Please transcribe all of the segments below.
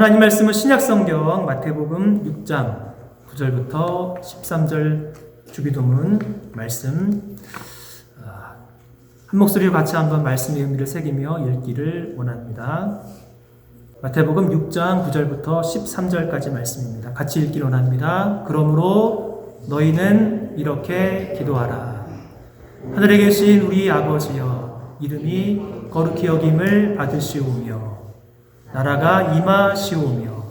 하나님 말씀은 신약성경 마태복음 6장 9절부터 13절 주기도문 말씀 한 목소리로 같이 한번 말씀의 의미를 새기며 읽기를 원합니다. 마태복음 6장 9절부터 13절까지 말씀입니다. 같이 읽기를 원합니다. 그러므로 너희는 이렇게 기도하라. 하늘에 계신 우리 아버지여, 이름이 거룩히 여김을 받으시오며 나라가 임하시오며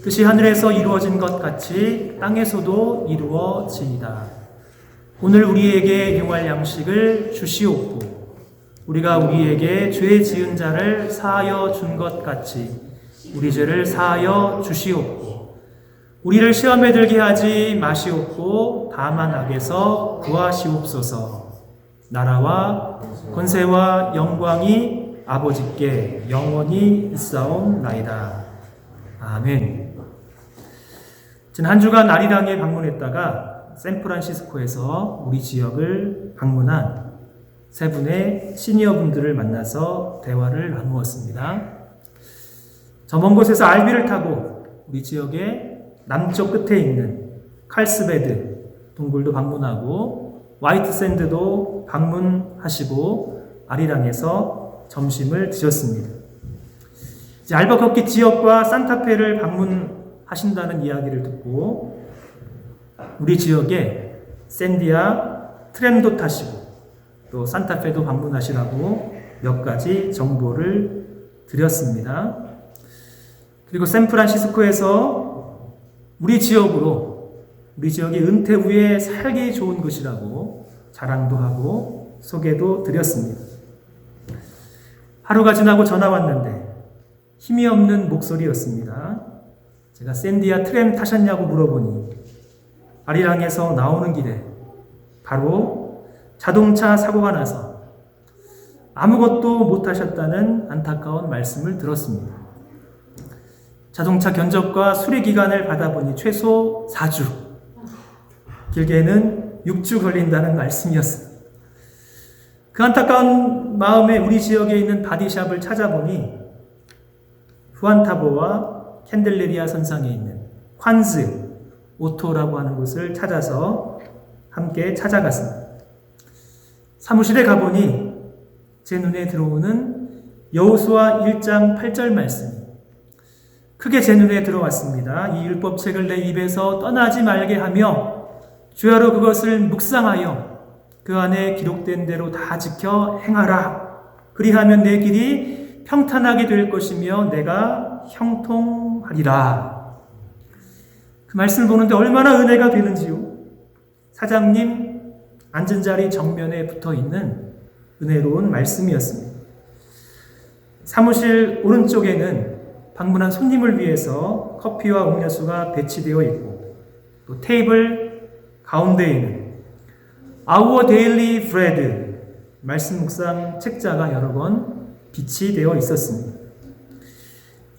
뜻이 하늘에서 이루어진 것 같이 땅에서도 이루어지이다. 오늘 우리에게 용할 양식을 주시옵고 우리가 우리에게 죄 지은 자를 사하여 준 것 같이 우리 죄를 사하여 주시옵고 우리를 시험에 들게 하지 마시옵고 다만 악에서 구하시옵소서. 나라와 권세와 영광이 아버지께 영원히 있사옵나이다. 아멘. 지난 한 주간 아리랑에 방문했다가 샌프란시스코에서 우리 지역을 방문한 세 분의 시니어 분들을 만나서 대화를 나누었습니다. 저 먼 곳에서 RV를 타고 우리 지역의 남쪽 끝에 있는 칼스베드 동굴도 방문하고 화이트샌드도 방문하시고 아리랑에서 점심을 드셨습니다. 이제 알버커키 지역과 산타페를 방문하신다는 이야기를 듣고 우리 지역에 샌디아 트램도 타시고 또 산타페도 방문하시라고 몇 가지 정보를 드렸습니다. 그리고 샌프란시스코에서 우리 지역이 은퇴 후에 살기 좋은 곳이라고 자랑도 하고 소개도 드렸습니다. 하루가 지나고 전화 왔는데 힘이 없는 목소리였습니다. 제가 샌디아 트램 타셨냐고 물어보니 아리랑에서 나오는 길에 바로 자동차 사고가 나서 아무것도 못 하셨다는 안타까운 말씀을 들었습니다. 자동차 견적과 수리 기간을 받아보니 최소 4주, 길게는 6주 걸린다는 말씀이었습니다. 그 안타까운 마음에 우리 지역에 있는 바디샵을 찾아보니 후안타보와 캔들레리아 선상에 있는 콴즈 오토라고 하는 곳을 찾아서 함께 찾아갔습니다. 사무실에 가보니 제 눈에 들어오는 여호수아 1장 8절 말씀이 크게 제 눈에 들어왔습니다. 이 율법책을 내 입에서 떠나지 말게 하며 주야로 그것을 묵상하여 그 안에 기록된 대로 다 지켜 행하라. 그리하면 내 길이 평탄하게 될 것이며 내가 형통하리라. 그 말씀을 보는데 얼마나 은혜가 되는지요. 사장님 앉은 자리 정면에 붙어있는 은혜로운 말씀이었습니다. 사무실 오른쪽에는 방문한 손님을 위해서 커피와 음료수가 배치되어 있고 또 테이블 가운데에는 Our Daily Bread 말씀 묵상 책자가 여러 권 비치되어 있었습니다.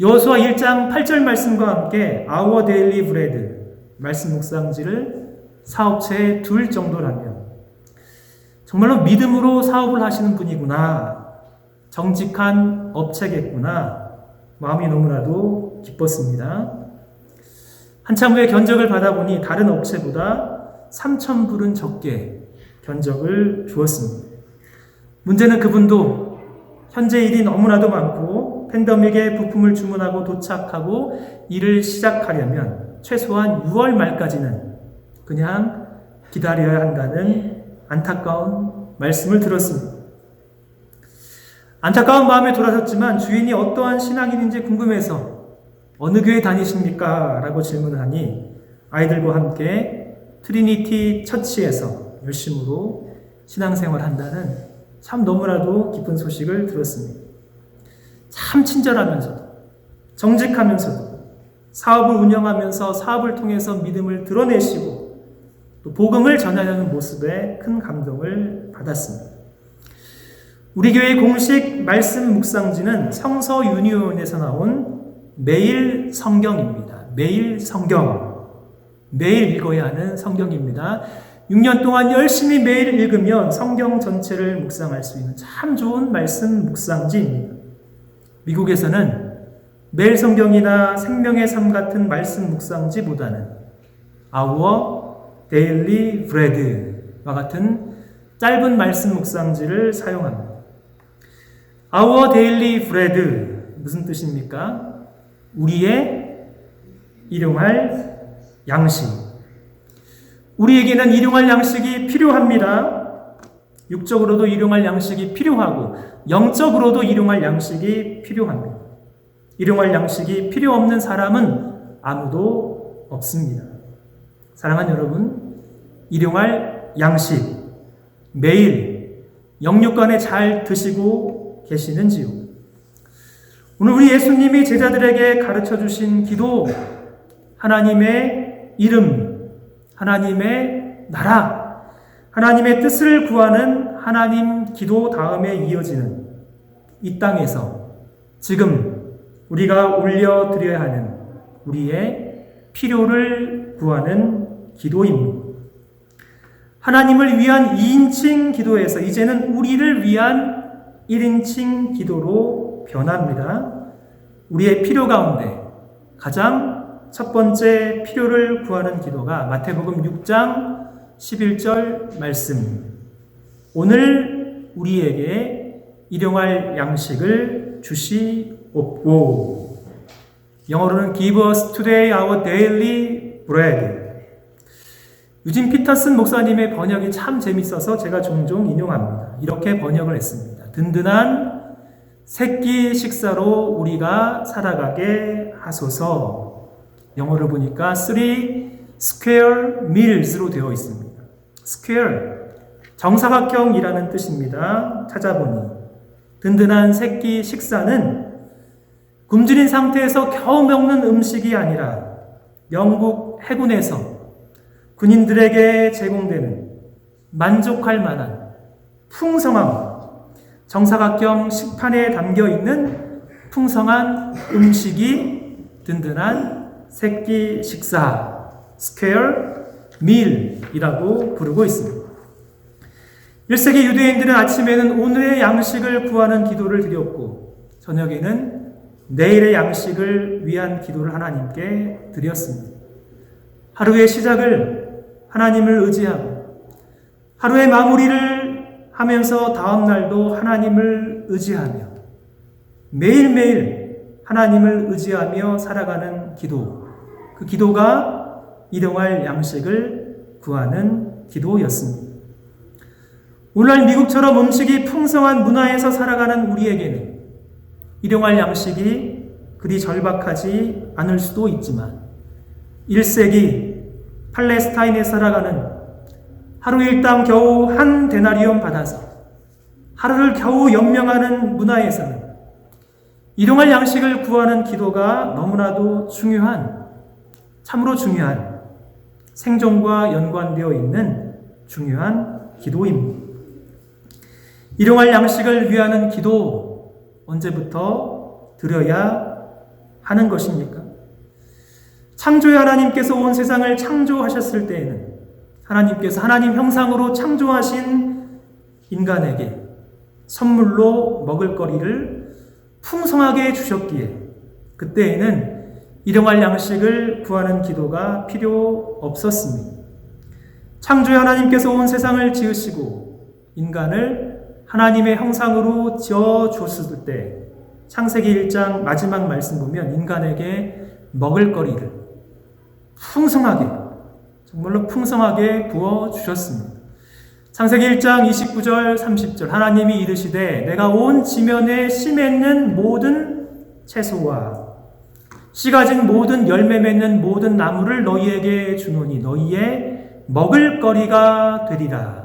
여호수아 1장 8절 말씀과 함께 Our Daily Bread 말씀 묵상지를 사업체에 둘 정도라면 정말로 믿음으로 사업을 하시는 분이구나, 정직한 업체겠구나 마음이 너무나도 기뻤습니다. 한참 후에 견적을 받아보니 다른 업체보다 3,000불은 적게 견적을 주었습니다. 문제는 그분도 현재 일이 너무나도 많고 팬데믹에 부품을 주문하고 도착하고 일을 시작하려면 최소한 6월 말까지는 그냥 기다려야 한다는 안타까운 말씀을 들었습니다. 안타까운 마음에 돌아섰지만 주인이 어떠한 신앙인인지 궁금해서 어느 교회 다니십니까? 라고 질문을 하니 아이들과 함께 트리니티 처치에서 열심으로 신앙생활 한다는 참 너무나도 기쁜 소식을 들었습니다. 참 친절하면서도 정직하면서도 사업을 운영하면서 사업을 통해서 믿음을 드러내시고 또 복음을 전하려는 모습에 큰 감동을 받았습니다. 우리 교회의 공식 말씀 묵상지는 성서 유니온에서 나온 매일 성경입니다. 매일 성경. 매일 읽어야 하는 성경입니다. 6년 동안 열심히 매일 읽으면 성경 전체를 묵상할 수 있는 참 좋은 말씀 묵상지입니다. 미국에서는 매일 성경이나 생명의 삶 같은 말씀 묵상지보다는 Our Daily Bread와 같은 짧은 말씀 묵상지를 사용합니다. Our Daily Bread 무슨 뜻입니까? 우리의 일용할 양식. 우리에게는 일용할 양식이 필요합니다. 육적으로도 일용할 양식이 필요하고 영적으로도 일용할 양식이 필요합니다. 일용할 양식이 필요 없는 사람은 아무도 없습니다. 사랑하는 여러분, 일용할 양식 매일 영육간에 잘 드시고 계시는지요? 오늘 우리 예수님이 제자들에게 가르쳐 주신 기도, 하나님의 이름, 하나님의 나라, 하나님의 뜻을 구하는 하나님 기도 다음에 이어지는 이 땅에서 지금 우리가 올려드려야 하는 우리의 필요를 구하는 기도입니다. 하나님을 위한 2인칭 기도에서 이제는 우리를 위한 1인칭 기도로 변합니다. 우리의 필요 가운데 가장 첫 번째 필요를 구하는 기도가 마태복음 6장 11절 말씀. 오늘 우리에게 일용할 양식을 주시옵고. 영어로는 Give us today our daily bread. 유진 피터슨 목사님의 번역이 참 재밌어서 제가 종종 인용합니다. 이렇게 번역을 했습니다. 든든한 새끼 식사로 우리가 살아가게 하소서. 영어를 보니까 3 square meals로 되어 있습니다. square, 정사각형이라는 뜻입니다. 찾아보니 든든한 새끼 식사는 굶주린 상태에서 겨우 먹는 음식이 아니라 영국 해군에서 군인들에게 제공되는 만족할 만한 풍성함, 정사각형 식판에 담겨 있는 풍성한 음식이 든든한 새끼 식사, square meal이라고 부르고 있습니다. 1세기 유대인들은 아침에는 오늘의 양식을 구하는 기도를 드렸고 저녁에는 내일의 양식을 위한 기도를 하나님께 드렸습니다. 하루의 시작을 하나님을 의지하고 하루의 마무리를 하면서 다음 날도 하나님을 의지하며 매일매일 하나님을 의지하며 살아가는 기도, 그 기도가 일용할 양식을 구하는 기도였습니다. 오늘날 미국처럼 음식이 풍성한 문화에서 살아가는 우리에게는 일용할 양식이 그리 절박하지 않을 수도 있지만 1세기 팔레스타인에 살아가는 하루 일당 겨우 한 데나리온 받아서 하루를 겨우 연명하는 문화에서는 일용할 양식을 구하는 기도가 너무나도 중요한, 참으로 중요한, 생존과 연관되어 있는 중요한 기도입니다. 일용할 양식을 위하는 기도 언제부터 드려야 하는 것입니까? 창조의 하나님께서 온 세상을 창조하셨을 때에는 하나님께서 하나님 형상으로 창조하신 인간에게 선물로 먹을거리를 풍성하게 주셨기에 그때에는 일용할 양식을 구하는 기도가 필요 없었습니다. 창조의 하나님께서 온 세상을 지으시고 인간을 하나님의 형상으로 지어줬을 때 창세기 1장 마지막 말씀 보면 인간에게 먹을거리를 풍성하게, 정말로 풍성하게 부어주셨습니다. 창세기 1장 29절 30절 하나님이 이르시되 내가 온 지면에 씨 맺는 모든 채소와 씨 가진 모든 열매 맺는 모든 나무를 너희에게 주노니 너희의 먹을거리가 되리라.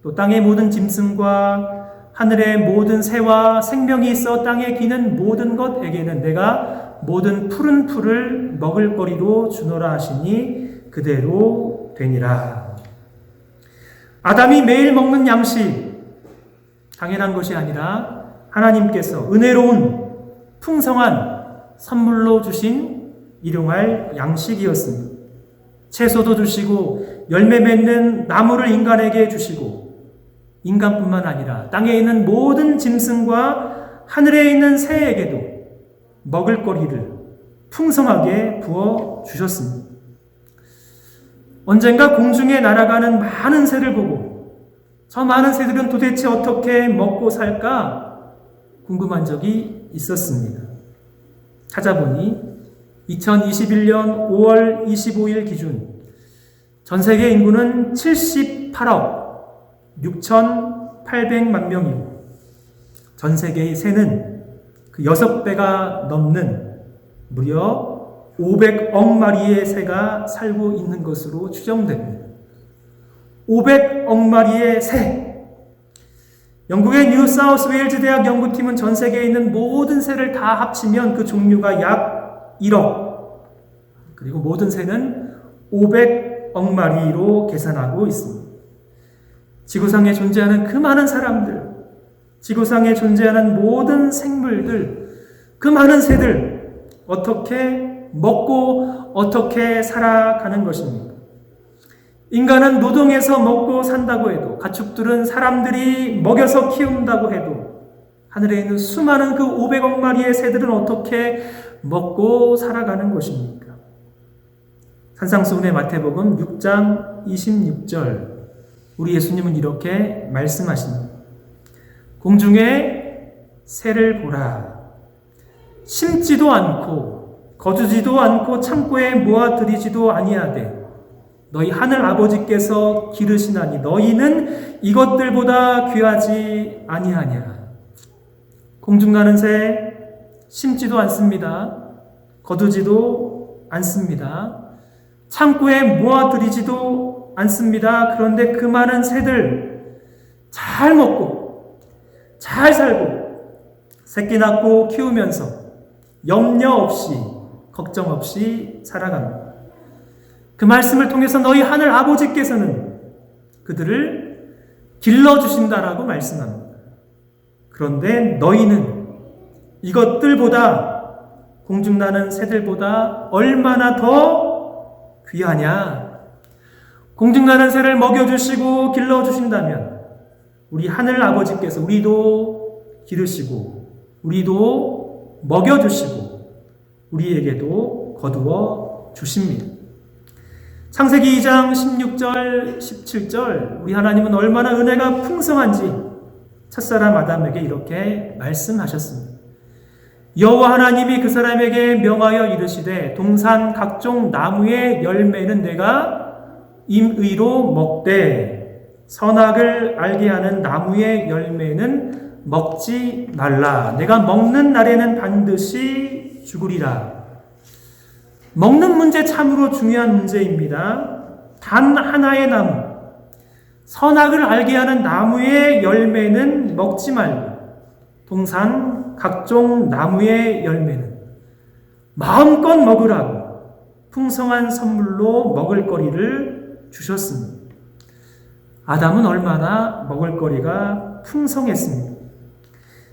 또 땅의 모든 짐승과 하늘의 모든 새와 생명이 있어 땅에 기는 모든 것에게는 내가 모든 푸른 풀을 먹을거리로 주노라 하시니 그대로 되니라. 아담이 매일 먹는 양식, 당연한 것이 아니라 하나님께서 은혜로운 풍성한 선물로 주신 일용할 양식이었습니다. 채소도 주시고 열매 맺는 나무를 인간에게 주시고 인간뿐만 아니라 땅에 있는 모든 짐승과 하늘에 있는 새에게도 먹을거리를 풍성하게 부어 주셨습니다. 언젠가 공중에 날아가는 많은 새를 보고 저 많은 새들은 도대체 어떻게 먹고 살까 궁금한 적이 있었습니다. 찾아보니 2021년 5월 25일 기준 전 세계 인구는 78억 6,800만 명이고 전 세계의 새는 그 6배가 넘는 무려 500억 마리의 새가 살고 있는 것으로 추정됩니다. 500억 마리의 새. 영국의 뉴 사우스 웨일즈 대학 연구팀은 전 세계에 있는 모든 새를 다 합치면 그 종류가 약 1억. 그리고 모든 새는 500억 마리로 계산하고 있습니다. 지구상에 존재하는 그 많은 사람들, 지구상에 존재하는 모든 생물들, 그 많은 새들, 어떻게 먹고 어떻게 살아가는 것입니까? 인간은 노동해서 먹고 산다고 해도, 가축들은 사람들이 먹여서 키운다고 해도, 하늘에 있는 수많은 그 500억 마리의 새들은 어떻게 먹고 살아가는 것입니까? 산상수훈의 마태복음 6장 26절, 우리 예수님은 이렇게 말씀하십니다. 공중에 새를 보라. 심지도 않고 거두지도 않고 창고에 모아들이지도 아니하되 너희 하늘 아버지께서 기르시나니 너희는 이것들보다 귀하지 아니하냐. 공중 가는 새 심지도 않습니다. 거두지도 않습니다. 창고에 모아들이지도 않습니다. 그런데 그 많은 새들 잘 먹고 잘 살고 새끼 낳고 키우면서 염려 없이 걱정 없이 살아갑니다. 그 말씀을 통해서 너희 하늘 아버지께서는 그들을 길러주신다라고 말씀합니다. 그런데 너희는 이것들보다 공중나는 새들보다 얼마나 더 귀하냐. 공중나는 새를 먹여주시고 길러주신다면 우리 하늘 아버지께서 우리도 기르시고 우리도 먹여주시고 우리에게도 거두어 주십니다. 창세기 2장 16절 17절 우리 하나님은 얼마나 은혜가 풍성한지 첫사람 아담에게 이렇게 말씀하셨습니다. 여호와 하나님이 그 사람에게 명하여 이르시되 동산 각종 나무의 열매는 내가 임의로 먹되 선악을 알게 하는 나무의 열매는 먹지 말라. 내가 먹는 날에는 반드시 죽으리라. 먹는 문제 참으로 중요한 문제입니다. 단 하나의 나무, 선악을 알게 하는 나무의 열매는 먹지 말고 동산 각종 나무의 열매는 마음껏 먹으라고 풍성한 선물로 먹을거리를 주셨습니다. 아담은 얼마나 먹을거리가 풍성했습니다.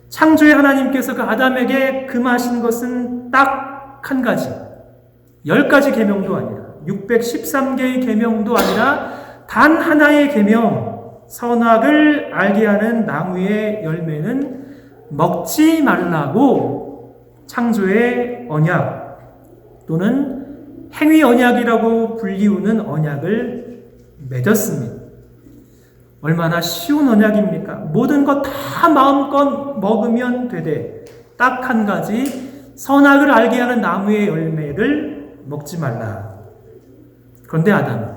창조의 하나님께서 그 아담에게 금하신 것은 딱 한 가지, 10가지 계명도 아니라 613개의 계명도 아니라 단 하나의 계명, 선악을 알게 하는 나무의 열매는 먹지 말라고 창조의 언약 또는 행위 언약이라고 불리우는 언약을 맺었습니다. 얼마나 쉬운 언약입니까? 모든 것 다 마음껏 먹으면 되되 딱 한 가지 선악을 알게 하는 나무의 열매를 먹지 말라. 그런데 아담은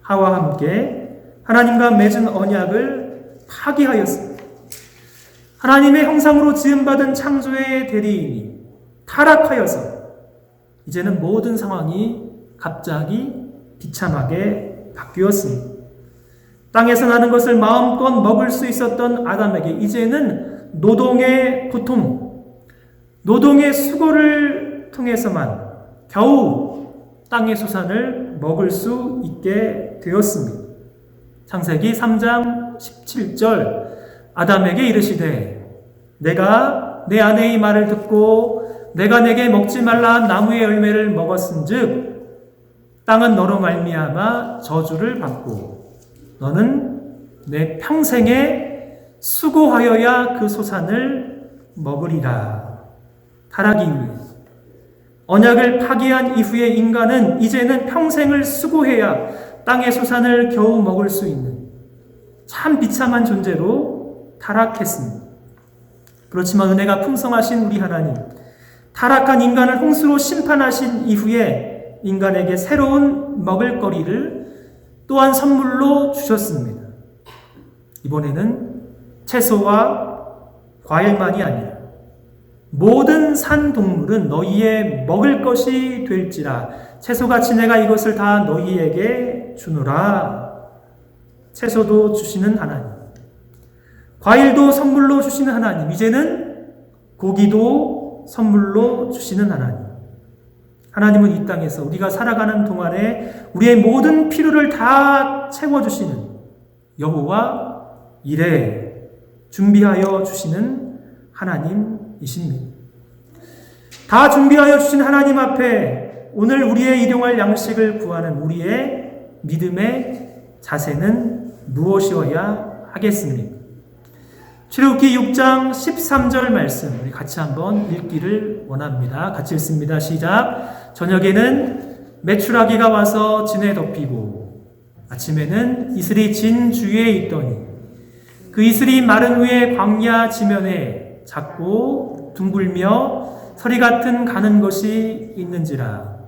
하와와 함께 하나님과 맺은 언약을 파기하였습니다. 하나님의 형상으로 지음받은 창조의 대리인이 타락하여서 이제는 모든 상황이 갑자기 비참하게 바뀌었습니다. 땅에서 나는 것을 마음껏 먹을 수 있었던 아담에게 이제는 노동의 고통, 노동의 수고를 통해서만 겨우 땅의 수산을 먹을 수 있게 되었습니다. 창세기 3장 17절 아담에게 이르시되 내가 내 아내의 말을 듣고 내가 내게 먹지 말라 한 나무의 열매를 먹었은즉 땅은 너로 말미암아 저주를 받고 너는 내 평생에 수고하여야 그 소산을 먹으리라. 타락 이후에 언약을 파기한 이후에 인간은 이제는 평생을 수고해야 땅의 소산을 겨우 먹을 수 있는 참 비참한 존재로 타락했습니다. 그렇지만 은혜가 풍성하신 우리 하나님, 타락한 인간을 홍수로 심판하신 이후에 인간에게 새로운 먹을거리를 또한 선물로 주셨습니다. 이번에는 채소와 과일만이 아니라 모든 산 동물은 너희의 먹을 것이 될지라 채소같이 내가 이것을 다 너희에게 주노라. 채소도 주시는 하나님, 과일도 선물로 주시는 하나님, 이제는 고기도 선물로 주시는 하나님. 하나님은 이 땅에서 우리가 살아가는 동안에 우리의 모든 필요를 다 채워주시는 여호와 이레, 준비하여 주시는 하나님이십니다. 다 준비하여 주신 하나님 앞에 오늘 우리의 일용할 양식을 구하는 우리의 믿음의 자세는 무엇이어야 하겠습니까? 출애굽기 6장 13절 말씀 우리 같이 한번 읽기를 원합니다. 같이 읽습니다. 시작. 저녁에는 메추라기가 와서 진에 덮이고 아침에는 이슬이 진 주위에 있더니 그 이슬이 마른 후에 광야 지면에 작고 둥글며 서리 같은 가는 것이 있는지라.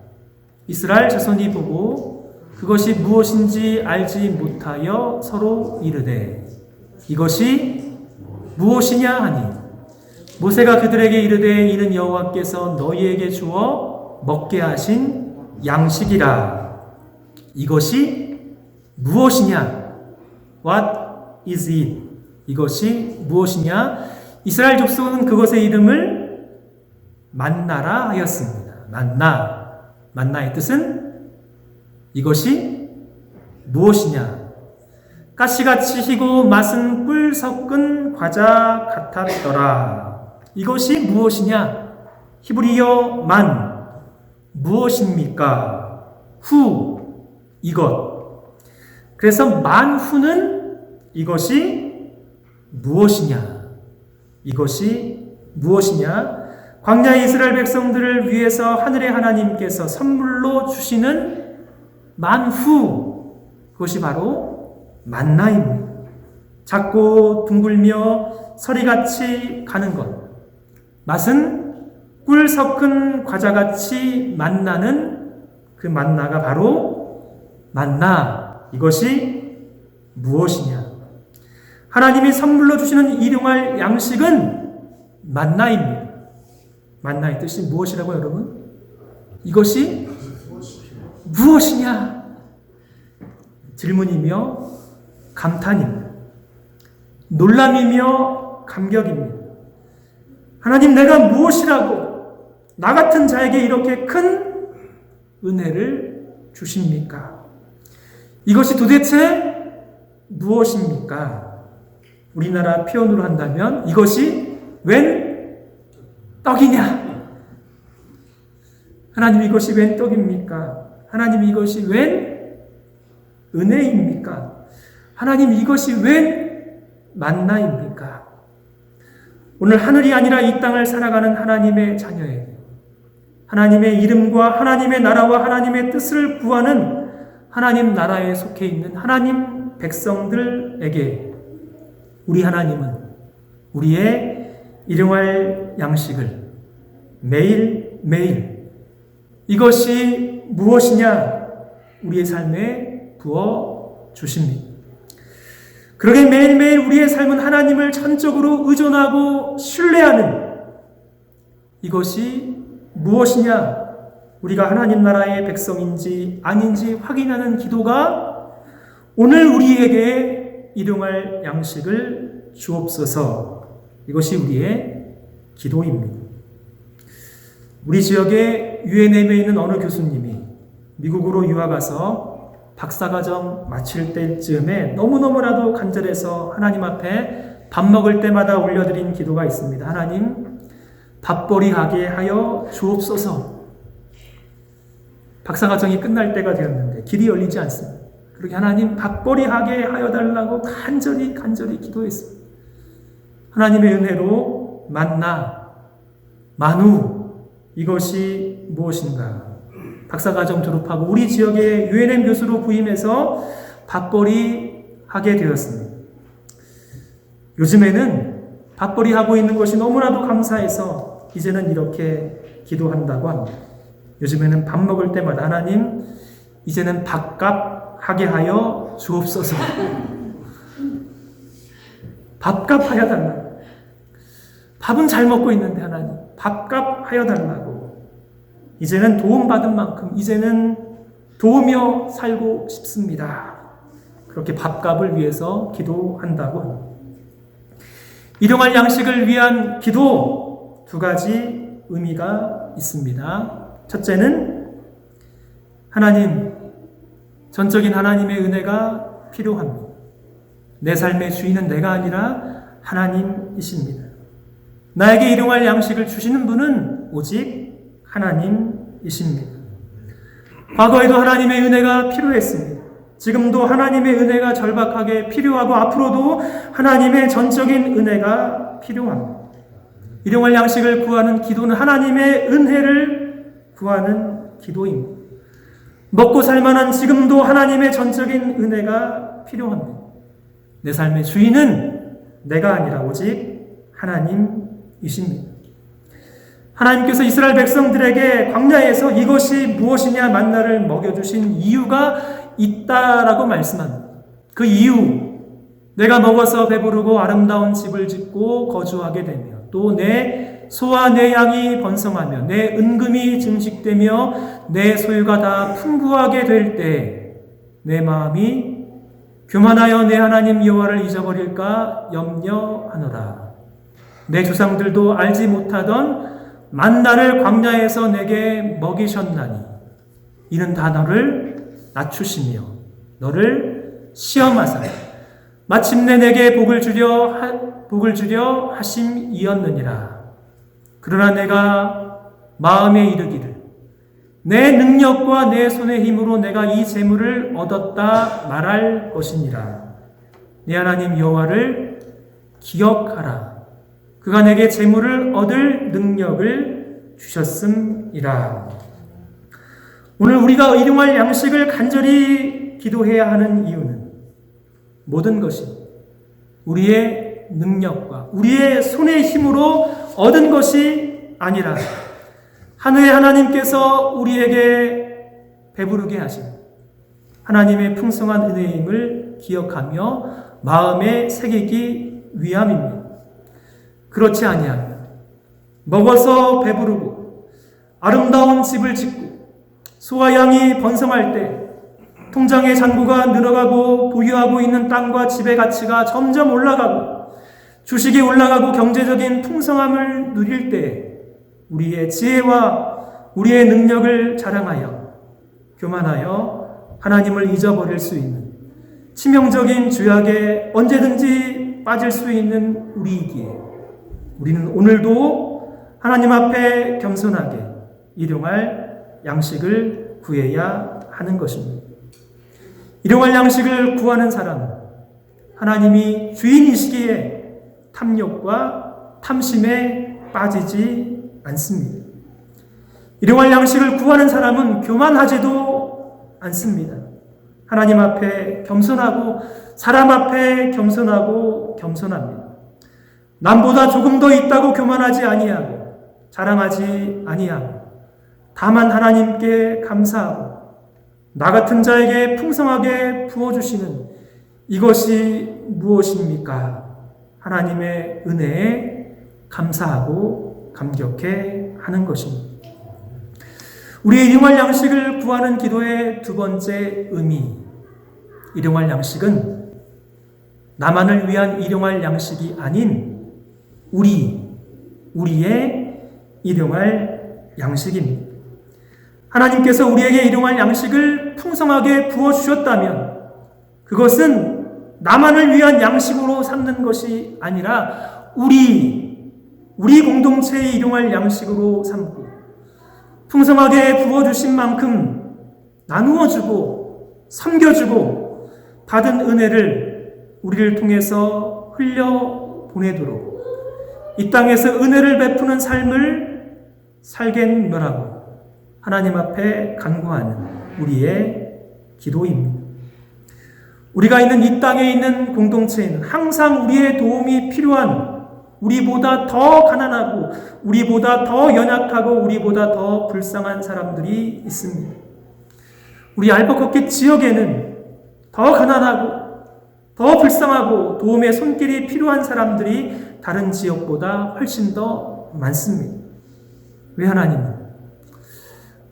이스라엘 자손이 보고 그것이 무엇인지 알지 못하여 서로 이르되 이것이 무엇이냐 하니 모세가 그들에게 이르되 이는 여호와께서 너희에게 주어 먹게 하신 양식이라. 이것이 무엇이냐? What is it? 이것이 무엇이냐? 이스라엘 족속은 그것의 이름을 만나라 하였습니다. 만나의 뜻은 이것이 무엇이냐? 가시같이 희고 맛은 꿀 섞은 과자 같았더라. 이것이 무엇이냐? 히브리어 만, 무엇입니까? 후, 이것. 그래서 만후는 이것이 무엇이냐? 이것이 무엇이냐? 광야의 이스라엘 백성들을 위해서 하늘의 하나님께서 선물로 주시는 만후, 그것이 바로 만나입니다. 작고 둥글며 서리같이 가는 것, 맛은 꿀 섞은 과자같이 만나는 그 만나가 바로 만나. 이것이 무엇이냐? 하나님이 선물로 주시는 일용할 양식은 만나입니다. 만나의 뜻이 무엇이라고요, 여러분? 이것이 무엇이냐? 질문이며 감탄입니다. 놀람이며 감격입니다. 하나님, 내가 무엇이라고 나 같은 자에게 이렇게 큰 은혜를 주십니까? 이것이 도대체 무엇입니까? 우리나라 표현으로 한다면 이것이 웬 떡이냐? 하나님, 이것이 웬 떡입니까? 하나님, 이것이 웬 은혜입니까? 하나님, 이것이 웬 만나입니까? 오늘 하늘이 아니라 이 땅을 살아가는 하나님의 자녀에게 하나님의 이름과 하나님의 나라와 하나님의 뜻을 구하는 하나님 나라에 속해 있는 하나님 백성들에게 우리 하나님은 우리의 일용할 양식을 매일매일 이것이 무엇이냐 우리의 삶에 부어 주십니다. 그러게 매일매일 우리의 삶은 하나님을 전적으로 의존하고 신뢰하는 이것이 무엇이냐? 우리가 하나님 나라의 백성인지 아닌지 확인하는 기도가 오늘 우리에게 일용할 양식을 주옵소서. 이것이 우리의 기도입니다. 우리 지역에 UNM에 있는 어느 교수님이 미국으로 유학 가서 박사과정 마칠 때쯤에 너무너무나도 간절해서 하나님 앞에 밥 먹을 때마다 올려드린 기도가 있습니다. 하나님, 밥벌이 하게 하여 주옵소서. 박사과정이 끝날 때가 되었는데 길이 열리지 않습니다. 그렇게 하나님 밥벌이 하게 하여 달라고 간절히 기도했습니다. 하나님의 은혜로 만나 만우, 이것이 무엇인가? 박사과정 졸업하고 우리 지역의 UNM 교수로 부임해서 밥벌이 하게 되었습니다. 요즘에는 밥벌이 하고 있는 것이 너무나도 감사해서 이제는 이렇게 기도한다고 합니다. 요즘에는 밥 먹을 때마다 하나님, 이제는 밥값 하게 하여 주옵소서. 밥값 하여 달라고. 밥은 잘 먹고 있는데 하나님, 밥값 하여 달라고. 이제는 도움받은 만큼 이제는 도우며 살고 싶습니다. 그렇게 밥값을 위해서 기도한다고 합니다. 일용할 양식을 위한 기도, 두 가지 의미가 있습니다. 첫째는 하나님, 전적인 하나님의 은혜가 필요합니다. 내 삶의 주인은 내가 아니라 하나님이십니다. 나에게 일용할 양식을 주시는 분은 오직 하나님이십니다. 과거에도 하나님의 은혜가 필요했습니다. 지금도 하나님의 은혜가 절박하게 필요하고 앞으로도 하나님의 전적인 은혜가 필요합니다. 일용할 양식을 구하는 기도는 하나님의 은혜를 구하는 기도입니다. 먹고 살만한 지금도 하나님의 전적인 은혜가 필요합니다. 내 삶의 주인은 내가 아니라 오직 하나님이십니다. 하나님께서 이스라엘 백성들에게 광야에서 이것이 무엇이냐 만나를 먹여주신 이유가 있다라고 말씀합니다. 그 이유, 내가 먹어서 배부르고 아름다운 집을 짓고 거주하게 되며 또 내 소와 내 양이 번성하며 내 은금이 증식되며 내 소유가 다 풍부하게 될 때 내 마음이 교만하여 내 하나님 여호와를 잊어버릴까 염려하노라. 내 조상들도 알지 못하던 만나를 광야에서 내게 먹이셨나니 이는 다 너를 낮추시며 너를 시험하사 마침내 내게 복을 주려 하심이었느니라. 그러나 내가 마음에 이르기를 내 능력과 내 손의 힘으로 내가 이 재물을 얻었다 말할 것이니라. 내 하나님 여호와를 기억하라. 그가 내게 재물을 얻을 능력을 주셨음이라. 오늘 우리가 일용할 양식을 간절히 기도해야 하는 이유는 모든 것이 우리의 능력과 우리의 손의 힘으로 얻은 것이 아니라 하늘의 하나님께서 우리에게 배부르게 하신 하나님의 풍성한 은혜임을 기억하며 마음에 새기기 위함입니다. 그렇지 아니하면 먹어서 배부르고 아름다운 집을 짓고 소와 양이 번성할 때 통장의 잔고가 늘어가고 보유하고 있는 땅과 집의 가치가 점점 올라가고 주식이 올라가고 경제적인 풍성함을 누릴 때 우리의 지혜와 우리의 능력을 자랑하여 교만하여 하나님을 잊어버릴 수 있는 치명적인 죄악에 언제든지 빠질 수 있는 우리이기에 우리는 오늘도 하나님 앞에 겸손하게 일용할 양식을 구해야 하는 것입니다. 일용할 양식을 구하는 사람은 하나님이 주인이시기에 탐욕과 탐심에 빠지지 않습니다. 일용할 양식을 구하는 사람은 교만하지도 않습니다. 하나님 앞에 겸손하고 사람 앞에 겸손합니다. 남보다 조금 더 있다고 교만하지 아니하고 자랑하지 아니하고 다만 하나님께 감사하고 나 같은 자에게 풍성하게 부어주시는 이것이 무엇입니까? 하나님의 은혜에 감사하고 감격해 하는 것입니다. 우리의 일용할 양식을 구하는 기도의 두 번째 의미, 일용할 양식은 나만을 위한 일용할 양식이 아닌 우리의 일용할 양식입니다. 하나님께서 우리에게 일용할 양식을 풍성하게 부어주셨다면 그것은 나만을 위한 양식으로 삼는 것이 아니라 우리 공동체의 일용할 양식으로 삼고 풍성하게 부어주신 만큼 나누어주고 섬겨주고 받은 은혜를 우리를 통해서 흘려보내도록 이 땅에서 은혜를 베푸는 삶을 살겠노라고 하나님 앞에 간구하는 우리의 기도입니다. 우리가 있는 이 땅에 있는 공동체에는 항상 우리의 도움이 필요한, 우리보다 더 가난하고 우리보다 더 연약하고 우리보다 더 불쌍한 사람들이 있습니다. 우리 알버커키 지역에는 더 가난하고 더 불쌍하고 도움의 손길이 필요한 사람들이 다른 지역보다 훨씬 더 많습니다. 왜 하나님은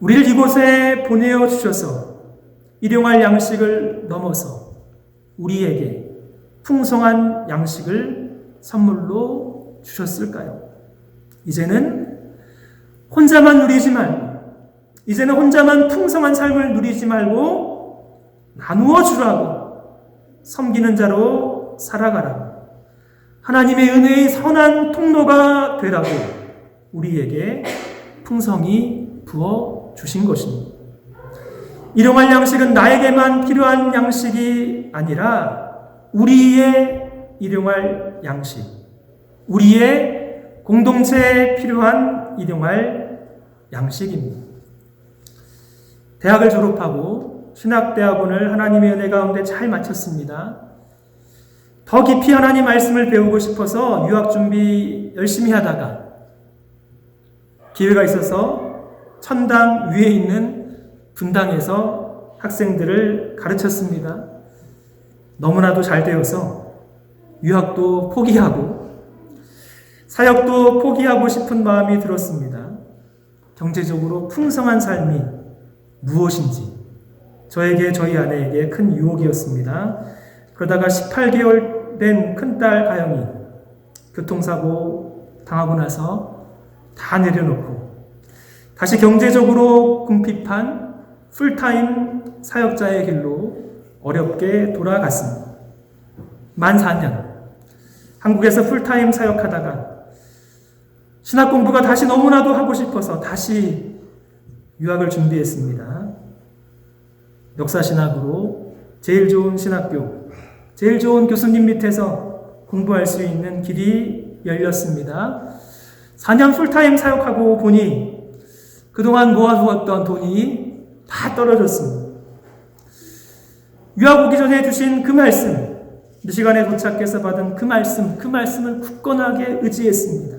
우리를 이곳에 보내어 주셔서 일용할 양식을 넘어서 우리에게 풍성한 양식을 선물로 주셨을까요? 이제는 혼자만 누리지 말고, 이제는 혼자만 풍성한 삶을 누리지 말고 나누어 주라고, 섬기는 자로 살아가라고, 하나님의 은혜의 선한 통로가 되라고 우리에게 풍성히 부어 주신 것입니다. 일용할 양식은 나에게만 필요한 양식이 아니라 우리의 일용할 양식, 우리의 공동체에 필요한 일용할 양식입니다. 대학을 졸업하고 신학대학원을 하나님의 은혜 가운데 잘 마쳤습니다. 더 깊이 하나님 말씀을 배우고 싶어서 유학 준비 열심히 하다가 기회가 있어서 천당 위에 있는 분당에서 학생들을 가르쳤습니다. 너무나도 잘 되어서 유학도 포기하고 사역도 포기하고 싶은 마음이 들었습니다. 경제적으로 풍성한 삶이 무엇인지 저에게, 저희 아내에게 큰 유혹이었습니다. 그러다가 18개월 된 큰딸 가영이 교통사고 당하고 나서 다 내려놓고 다시 경제적으로 궁핍한 풀타임 사역자의 길로 어렵게 돌아갔습니다. 만 4년 한국에서 풀타임 사역하다가 신학 공부가 다시 너무나도 하고 싶어서 다시 유학을 준비했습니다. 역사신학으로 제일 좋은 신학교, 제일 좋은 교수님 밑에서 공부할 수 있는 길이 열렸습니다. 4년 풀타임 사역하고 보니 그동안 모아두었던 돈이 다 떨어졌습니다. 유학 오기 전에 주신 그 말씀, 미시간에 도착해서 받은 그 말씀을 굳건하게 의지했습니다.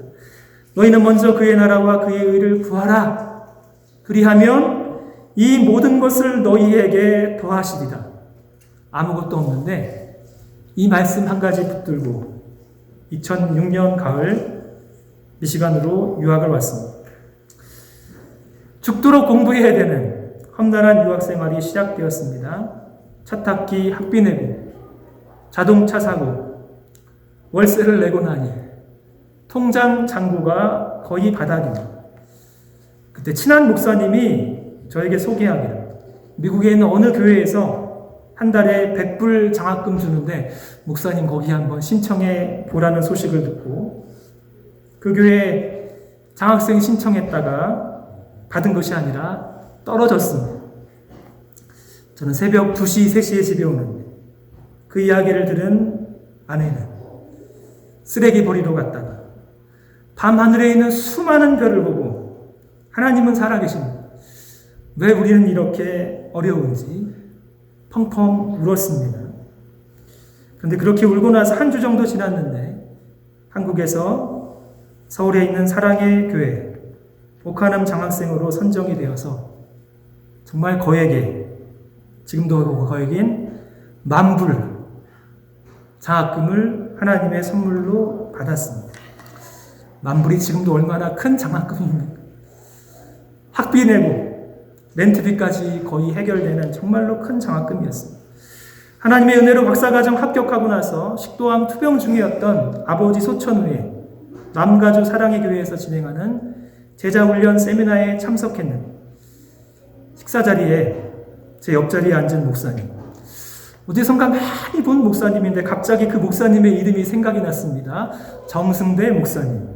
너희는 먼저 그의 나라와 그의 의를 구하라. 그리하면 이 모든 것을 너희에게 더하시리라. 아무것도 없는데 이 말씀 한 가지 붙들고 2006년 가을 미시간으로 유학을 왔습니다. 죽도록 공부해야 되는 험난한 유학 생활이 시작되었습니다. 첫 학기 학비 내고 자동차 사고 월세를 내고 나니 통장 잔고가 거의 바닥입니다. 그때 친한 목사님이 저에게 소개하기를 미국에 있는 어느 교회에서 한 달에 100불 장학금 주는데 목사님 거기 한번 신청해 보라는 소식을 듣고 그 교회에 장학생 신청했다가 받은 것이 아니라 떨어졌습니다. 저는 새벽 2시, 3시에 집에 오는데 그 이야기를 들은 아내는 쓰레기 버리러 갔다가 밤하늘에 있는 수많은 별을 보고 하나님은 살아계십니다. 왜 우리는 이렇게 어려운지 펑펑 울었습니다. 그런데 그렇게 울고 나서 한 주 정도 지났는데 한국에서 서울에 있는 사랑의 교회 오카남 장학생으로 선정이 되어서 정말 거액의, 지금도 거액인 10,000불 장학금을 하나님의 선물로 받았습니다. 10,000불이 지금도 얼마나 큰 장학금입니까? 학비 내고 렌트비까지 거의 해결되는 정말로 큰 장학금이었습니다. 하나님의 은혜로 박사과정 합격하고 나서 식도암 투병 중이었던 아버지 소천 후에 남가주 사랑의 교회에서 진행하는 제자훈련 세미나에 참석했는데 식사 자리에 제 옆자리에 앉은 목사님, 어디선가 많이 본 목사님인데 갑자기 그 목사님의 이름이 생각이 났습니다. 정승대 목사님.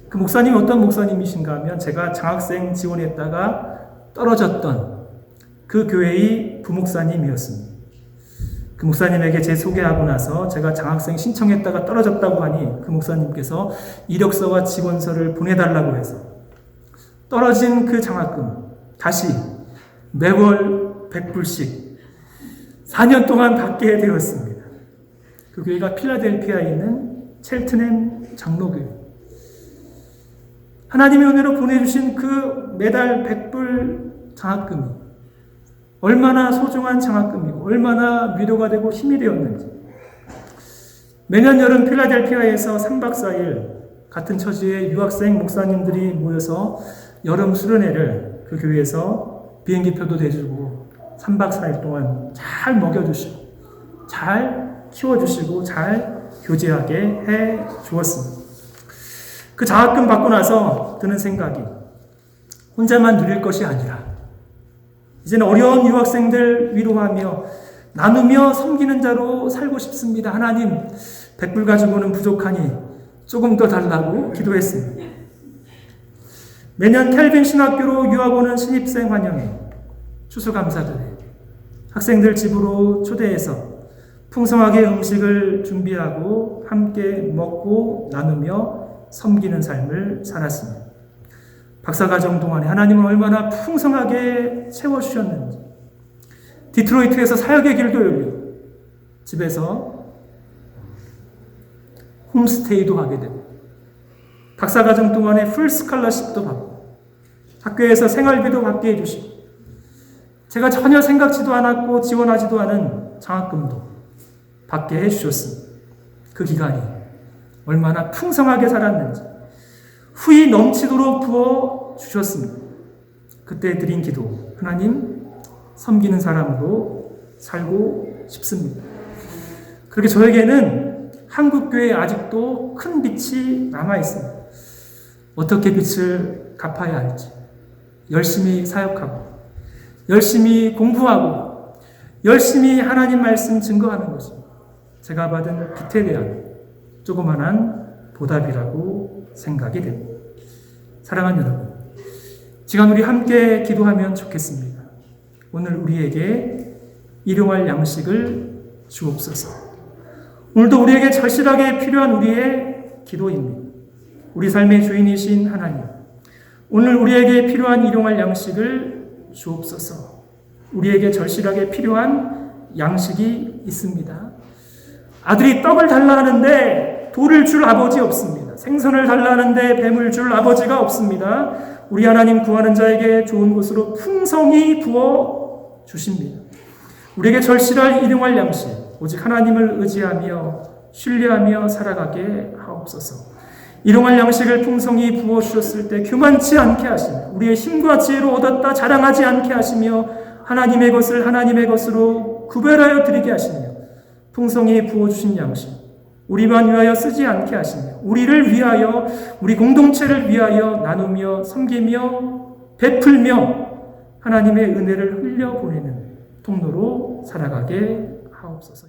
그 목사님이 어떤 목사님이신가 하면 제가 장학생 지원했다가 떨어졌던 그 교회의 부목사님이었습니다. 그 목사님에게 제 소개하고 나서 제가 장학생 신청했다가 떨어졌다고 하니 그 목사님께서 이력서와 지원서를 보내달라고 해서 떨어진 그 장학금 다시 매월 100불씩 4년 동안 받게 되었습니다. 그 교회가 필라델피아에 있는 첼트넴 장로교회. 하나님의 은혜로 보내주신 그 매달 100불 장학금이 얼마나 소중한 장학금이고 얼마나 위로가 되고 힘이 되었는지. 매년 여름 필라델피아에서 3박 4일 같은 처지의 유학생 목사님들이 모여서 여름 수련회를 그 교회에서 비행기표도 대주고 3박 4일 동안 잘 먹여주시고 잘 키워주시고 잘 교제하게 해 주었습니다. 그 장학금 받고 나서 드는 생각이 혼자만 누릴 것이 아니라 이제는 어려운 유학생들 위로하며 나누며 섬기는 자로 살고 싶습니다. 하나님 100불 가지고는 부족하니 조금 더 달라고 기도했습니다. 매년 켈빈 신학교로 유학 오는 신입생 환영회, 추수감사절에 학생들 집으로 초대해서 풍성하게 음식을 준비하고 함께 먹고 나누며 섬기는 삶을 살았습니다. 박사과정 동안에 하나님은 얼마나 풍성하게 채워주셨는지. 디트로이트에서 사역의 길도 열려 집에서 홈스테이도 하게 되고 박사과정 동안에 풀 스칼러십도 받고 학교에서 생활비도 받게 해주시고 제가 전혀 생각지도 않았고 지원하지도 않은 장학금도 받게 해주셨습니다. 그 기간이 얼마나 풍성하게 살았는지 후이 넘치도록 부어주셨습니다. 그때 드린 기도, 하나님 섬기는 사람으로 살고 싶습니다. 그렇게 저에게는 한국교회에 아직도 큰 빛이 남아있습니다. 어떻게 빛을 갚아야 할지 열심히 사역하고 열심히 공부하고 열심히 하나님 말씀 증거하는 것입니다. 제가 받은 빛에 대한 조그만한 보답이라고 생각이 됩니다. 사랑하는 여러분, 지금 우리 함께 기도하면 좋겠습니다. 오늘 우리에게 일용할 양식을 주옵소서. 오늘도 우리에게 절실하게 필요한 우리의 기도입니다. 우리 삶의 주인이신 하나님, 오늘 우리에게 필요한 일용할 양식을 주옵소서. 우리에게 절실하게 필요한 양식이 있습니다. 아들이 떡을 달라 하는데 돌을 줄 아버지 없습니다. 생선을 달라 하는데 뱀을 줄 아버지가 없습니다. 우리 하나님 구하는 자에게 좋은 곳으로 풍성히 부어 주십니다. 우리에게 절실할 일용할 양식, 오직 하나님을 의지하며 신뢰하며 살아가게 하옵소서. 일용할 양식을 풍성히 부어 주셨을 때 교만치 않게 하시며 우리의 힘과 지혜로 얻었다 자랑하지 않게 하시며 하나님의 것을 하나님의 것으로 구별하여 드리게 하시며 풍성히 부어주신 양식 우리만 위하여 쓰지 않게 하시며 우리를 위하여 우리 공동체를 위하여 나누며 섬기며 베풀며 하나님의 은혜를 흘려보내는 통로로 살아가게 하옵소서.